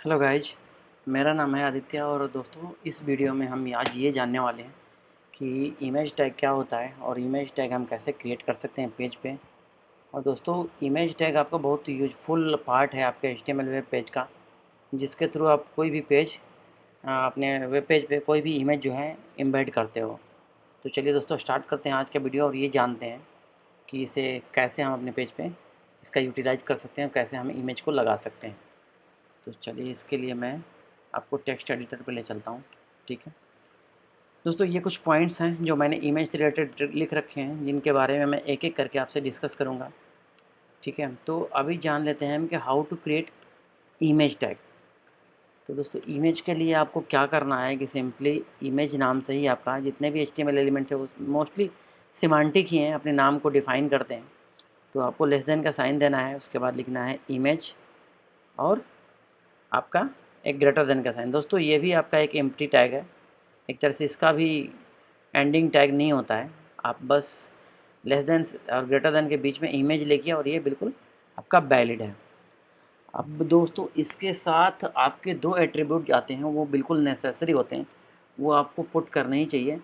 Hello guys, मेरा नाम है आदित्य और दोस्तों इस वीडियो में हम आज ये जानने वाले हैं कि इमेज टैग क्या होता है और इमेज टैग हम कैसे क्रिएट कर सकते हैं पेज पे। और दोस्तों इमेज टैग आपका बहुत यूजफुल पार्ट है आपके HTML वेब पेज का, जिसके थ्रू आप कोई भी पेज अपने वेब पेज पे कोई भी इमेज जो है एम्बेड करते हो। तो चलिए दोस्तों स्टार्ट करते हैं आज का वीडियो और ये जानते हैं कि इसे कैसे हम अपने पेज पे इसका यूटिलाइज कर सकते हैं, कैसे हम इमेज को लगा सकते हैं। तो चलिए इसके लिए मैं आपको टेक्स्ट एडिटर पे ले चलता हूँ। ठीक है दोस्तों, ये कुछ पॉइंट्स हैं जो मैंने इमेज से रिलेटेड लिख रखे हैं, जिनके बारे में मैं एक एक करके आपसे डिस्कस करूँगा। ठीक है, तो अभी जान लेते हैं हम कि how to create image tag. तो दोस्तों इमेज के लिए आपको क्या करना है कि सिंपली इमेज नाम से ही आपका जितने भी HTML एलिमेंट है वो मोस्टली सिमांटिक ही हैं, अपने नाम को डिफाइन करते हैं। तो आपको लेस देन का साइन देना है, उसके बाद लिखना है इमेज और आपका एक ग्रेटर देन का साइन। दोस्तों ये भी आपका एक एम्प्टी टैग है, एक तरह से इसका भी एंडिंग टैग नहीं होता है। आप बस लेस देन और ग्रेटर देन के बीच में इमेज लिखिए और ये बिल्कुल आपका वैलिड है। अब दोस्तों इसके साथ आपके दो एट्रीब्यूट आते हैं, वो बिल्कुल नेसेसरी होते हैं, वो आपको पुट करने ही चाहिए।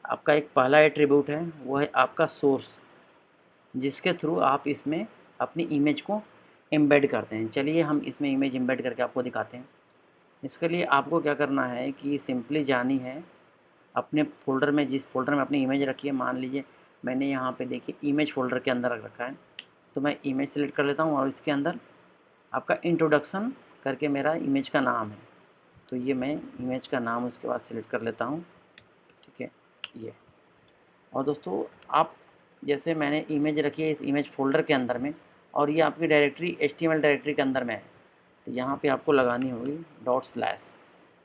आपका एक पहला एट्रीब्यूट है, वो है आपका सोर्स, जिसके थ्रू आप इसमें अपनी इमेज को एम्बेड करते हैं। चलिए हम इसमें इमेज एम्बेड करके आपको दिखाते हैं। इसके लिए आपको क्या करना है कि सिंपली जानी है अपने फ़ोल्डर में, जिस फ़ोल्डर में अपनी इमेज रखी है। मान लीजिए मैंने यहाँ पे देखिए इमेज फ़ोल्डर के अंदर रख रखा है, तो मैं इमेज सेलेक्ट कर लेता हूँ और इसके अंदर आपका इंट्रोडक्शन करके मेरा इमेज का नाम है, तो ये मैं इमेज का नाम उसके बाद सेलेक्ट कर लेता हूँ। ठीक है ये। और दोस्तों आप जैसे मैंने इमेज रखी है इस इमेज फ़ोल्डर के अंदर में, और ये आपकी डायरेक्टरी HTML डायरेक्टरी के अंदर में है, तो यहाँ पे आपको लगानी होगी डॉट स्लैश।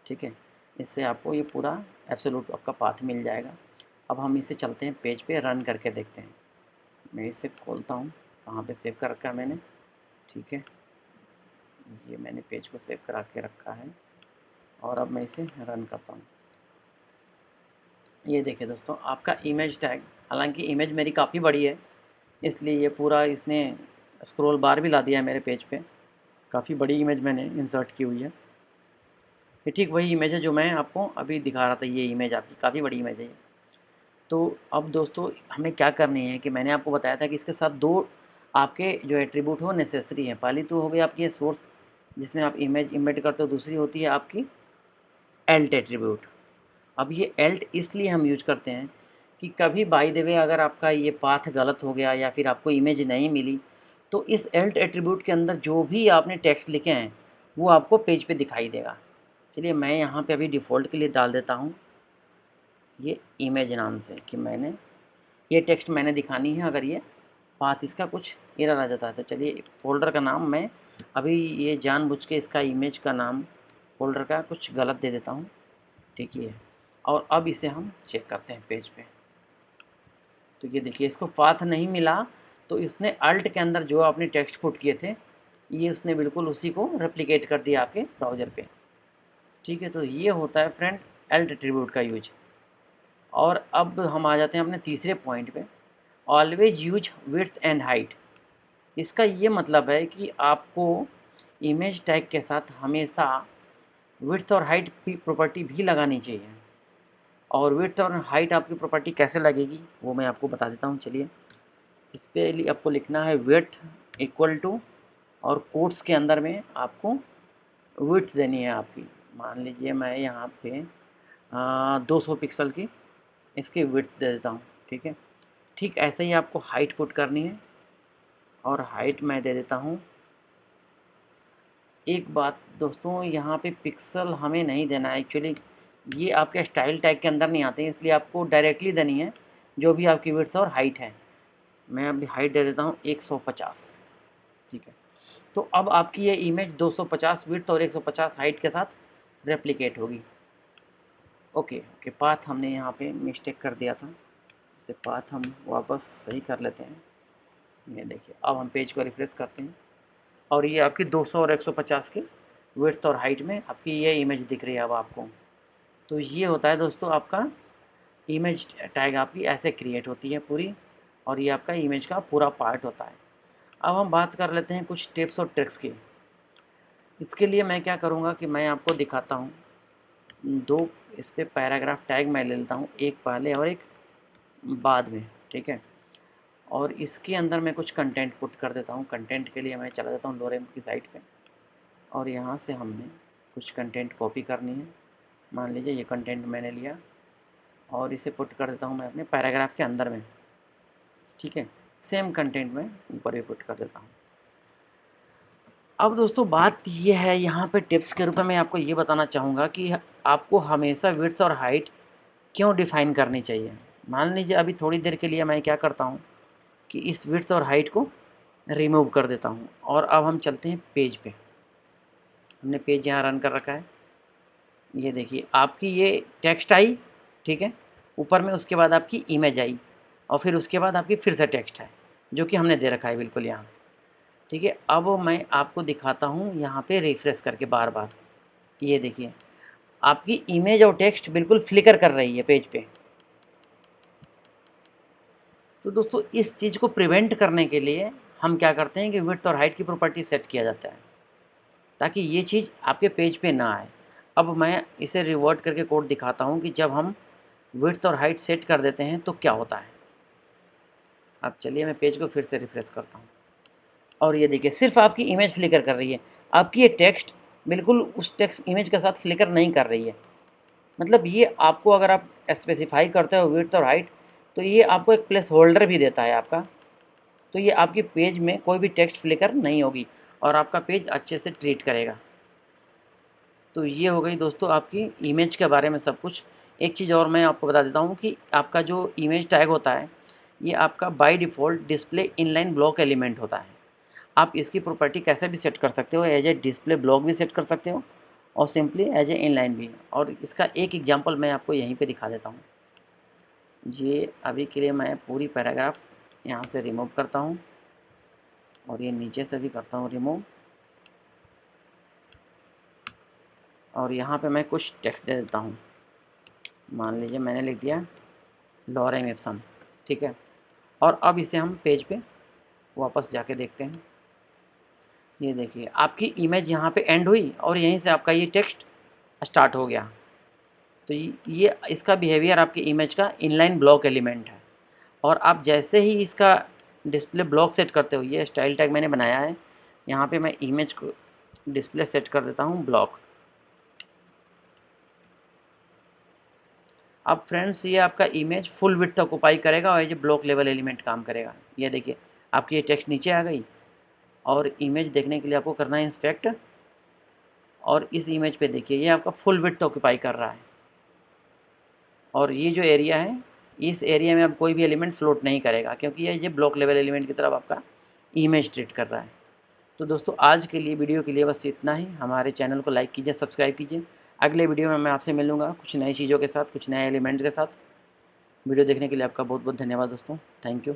ठीक है, इससे आपको ये पूरा एब्सोल्यूट आपका पाथ मिल जाएगा। अब हम इसे चलते हैं पेज पे रन करके देखते हैं। मैं इसे खोलता हूँ, कहाँ पे सेव कर रखा है मैंने। ठीक है, ये मैंने पेज को सेव करा के रखा है और अब मैं इसे रन करता हूँ। ये देखिए दोस्तों आपका इमेज टैग, हालांकि इमेज मेरी काफ़ी बड़ी है इसलिए ये पूरा इसने स्क्रॉल बार भी ला दिया है मेरे पेज पे। काफ़ी बड़ी इमेज मैंने इंसर्ट की हुई है। ये ठीक वही इमेज है जो मैं आपको अभी दिखा रहा था, ये इमेज आपकी काफ़ी बड़ी इमेज है ये। तो अब दोस्तों हमें क्या करनी है कि मैंने आपको बताया था कि इसके साथ दो आपके जो एट्रीब्यूट हो नेसेसरी हैं। पहली तो हो गई आपकी ये सोर्स, जिसमें आप इमेज इम्बेड करते हो, दूसरी होती है आपकी एल्ट एट्रीब्यूट। अब ये एल्ट इसलिए हम यूज करते हैं कि कभी बाय द वे अगर आपका ये पाथ गलत हो गया या फिर आपको इमेज नहीं मिली, तो इस एल्ट एट्रीब्यूट के अंदर जो भी आपने टेक्स्ट लिखे हैं वो आपको पेज पे दिखाई देगा। चलिए मैं यहाँ पे अभी डिफ़ॉल्ट के लिए डाल देता हूँ ये इमेज नाम से, कि मैंने ये टेक्स्ट मैंने दिखानी है अगर ये पाथ इसका कुछ एरर आ जाता है। तो चलिए फ़ोल्डर का नाम मैं अभी ये जानबूझ के इसका इमेज का नाम फ़ोल्डर का कुछ गलत दे देता हूँ। ठीक है, और अब इसे हम चेक करते हैं पेज पे। तो ये देखिए इसको पाथ नहीं मिला, तो इसने अल्ट के अंदर जो आपने टेक्स्ट पुट किए थे ये उसने बिल्कुल उसी को रेप्लिकेट कर दिया आपके ब्राउज़र पे। ठीक है, तो ये होता है फ्रेंड एल्ट एट्रीब्यूट का यूज। और अब हम आ जाते हैं अपने तीसरे पॉइंट पे, always use width and height. इसका ये मतलब है कि आपको इमेज टैग के साथ हमेशा विड्थ और हाइट की प्रॉपर्टी भी लगानी चाहिए। और विड्थ और हाइट आपकी प्रॉपर्टी कैसे लगेगी वो मैं आपको बता देता हूँ। चलिए इस पे आपको लिखना है विड्थ इक्वल टू, और कोट्स के अंदर में आपको विड्थ देनी है आपकी। मान लीजिए मैं यहाँ पे 200 पिक्सल की इसकी विड्थ दे देता हूँ। ठीक है, ठीक ऐसे ही आपको हाइट पुट करनी है, और हाइट मैं दे देता हूँ। एक बात दोस्तों, यहाँ पे पिक्सल हमें नहीं देना है एक्चुअली, ये आपके स्टाइल टैग के अंदर नहीं आते हैं, इसलिए आपको डायरेक्टली देनी है जो भी आपकी विड्थ और हाइट है। मैं अभी हाइट दे देता हूँ 150। ठीक है, तो अब आपकी ये इमेज 250 विड्थ और 150 हाइट के साथ रेप्लिकेट होगी। ओके ओके, पाथ हमने यहाँ पे मिस्टेक कर दिया था, इसे पाथ हम वापस सही कर लेते हैं। ये देखिए अब हम पेज को रिफ्रेश करते हैं और ये आपकी 200 और 150 के विड्थ और हाइट में आपकी ये इमेज दिख रही है अब आपको। तो ये होता है दोस्तों आपका इमेज टैग, आपकी ऐसे क्रिएट होती है पूरी, और ये आपका इमेज का पूरा पार्ट होता है। अब हम बात कर लेते हैं कुछ टिप्स और ट्रिक्स की। इसके लिए मैं क्या करूँगा कि मैं आपको दिखाता हूँ, 2 इस पे पैराग्राफ टैग मैं ले लेता हूँ, एक पहले और एक बाद में, ठीक है। और इसके अंदर मैं कुछ कंटेंट पुट कर देता हूँ। कंटेंट के लिए मैं चला जाता हूँ लोरेम की साइट पे, और यहाँ से हमने कुछ कंटेंट कॉपी करनी है। मान लीजिए ये कंटेंट मैंने लिया और इसे पुट कर देता हूँ मैं अपने पैराग्राफ के अंदर में, ठीक है। सेम कंटेंट मैं ऊपर भी पुट कर देता हूँ। अब दोस्तों बात ये है, यहाँ पे टिप्स के रूप में मैं आपको ये बताना चाहूँगा कि आपको हमेशा विड्थ और हाइट क्यों डिफ़ाइन करनी चाहिए। मान लीजिए अभी थोड़ी देर के लिए मैं क्या करता हूँ कि इस विड्थ और हाइट को रिमूव कर देता हूँ, और अब हम चलते हैं पेज पे। हमने पेज यहाँ रन कर रखा है, ये देखिए आपकी ये टेक्स्ट आई, ठीक है, ऊपर में। उसके बाद आपकी इमेज आई, और फिर उसके बाद आपकी फिर से टेक्स्ट है, जो कि हमने दे रखा है बिल्कुल यहाँ, ठीक है। अब मैं आपको दिखाता हूँ यहाँ पे रिफ्रेश करके बार बार, ये देखिए आपकी इमेज और टेक्स्ट बिल्कुल फ्लिकर कर रही है पेज पे। तो दोस्तों इस चीज़ को प्रिवेंट करने के लिए हम क्या करते हैं कि विड्थ और हाइट की प्रॉपर्टी सेट किया जाता है, ताकि ये चीज़ आपके पेज पे ना आए। अब मैं इसे रिवर्ट करके कोड दिखाता हूँ कि जब हम विड्थ और हाइट सेट कर देते हैं तो क्या होता है। अब चलिए मैं पेज को फिर से रिफ्रेश करता हूँ, और ये देखिए सिर्फ आपकी इमेज फ्लिकर कर रही है। आपकी ये टेक्स्ट बिल्कुल उस टेक्स्ट इमेज के साथ फ्लिकर नहीं कर रही है। मतलब ये आपको, अगर आप स्पेसिफाई करते हो विड्थ और हाइट, तो ये आपको एक प्लेस होल्डर भी देता है आपका। तो ये आपकी पेज में कोई भी टेक्स्ट फ्लिकर नहीं होगी, और आपका पेज अच्छे से ट्रीट करेगा। तो ये हो गई दोस्तों आपकी इमेज के बारे में सब कुछ। एक चीज़ और मैं आपको बता देता हूँ कि आपका जो इमेज टैग होता है, ये आपका by default display inline block element होता है। आप इसकी प्रॉपर्टी कैसे भी सेट कर सकते हो, एज ए डिस्प्ले ब्लॉक भी सेट कर सकते हो, और सिंपली एज ए इनलाइन भी। और इसका एक एग्जांपल मैं आपको यहीं पे दिखा देता हूँ। ये अभी के लिए मैं पूरी पैराग्राफ यहाँ से रिमूव करता हूँ, और ये नीचे से भी करता हूँ रिमूव, और यहाँ पे मैं कुछ टेक्स्ट दे देता हूँ। मान लीजिए मैंने लिख दिया लॉरेम इप्सन, ठीक है। और अब इसे हम पेज पे वापस जाके देखते हैं। ये देखिए आपकी इमेज यहाँ पे एंड हुई, और यहीं से आपका ये टेक्स्ट स्टार्ट हो गया। तो ये इसका बिहेवियर आपकी इमेज का इनलाइन ब्लॉक एलिमेंट है। और आप जैसे ही इसका डिस्प्ले ब्लॉक सेट करते हो, ये स्टाइल टैग मैंने बनाया है, यहाँ पे मैं इमेज को डिस्प्ले सेट कर देता हूँ ब्लॉक। अब फ्रेंड्स ये आपका इमेज फुल विड्थ ऑक्यूपाई करेगा, और ये ब्लॉक लेवल एलिमेंट काम करेगा। ये देखिए आपकी ये टेक्स्ट नीचे आ गई, और इमेज देखने के लिए आपको करना है इंस्पेक्ट, और इस इमेज पे देखिए ये आपका फुल विड्थ ऑक्यूपाई कर रहा है। और ये जो एरिया है, इस एरिया में अब कोई भी एलिमेंट फ्लोट नहीं करेगा, क्योंकि ये ब्लॉक लेवल एलिमेंट की तरफ आपका इमेज ट्रीट कर रहा है। तो दोस्तों आज के लिए वीडियो के लिए बस इतना ही। हमारे चैनल को लाइक कीजिए, सब्सक्राइब कीजिए। अगले वीडियो में मैं आपसे मिलूँगा कुछ नई चीज़ों के साथ, कुछ नए एलिमेंट के साथ। वीडियो देखने के लिए आपका बहुत बहुत धन्यवाद दोस्तों। Thank you.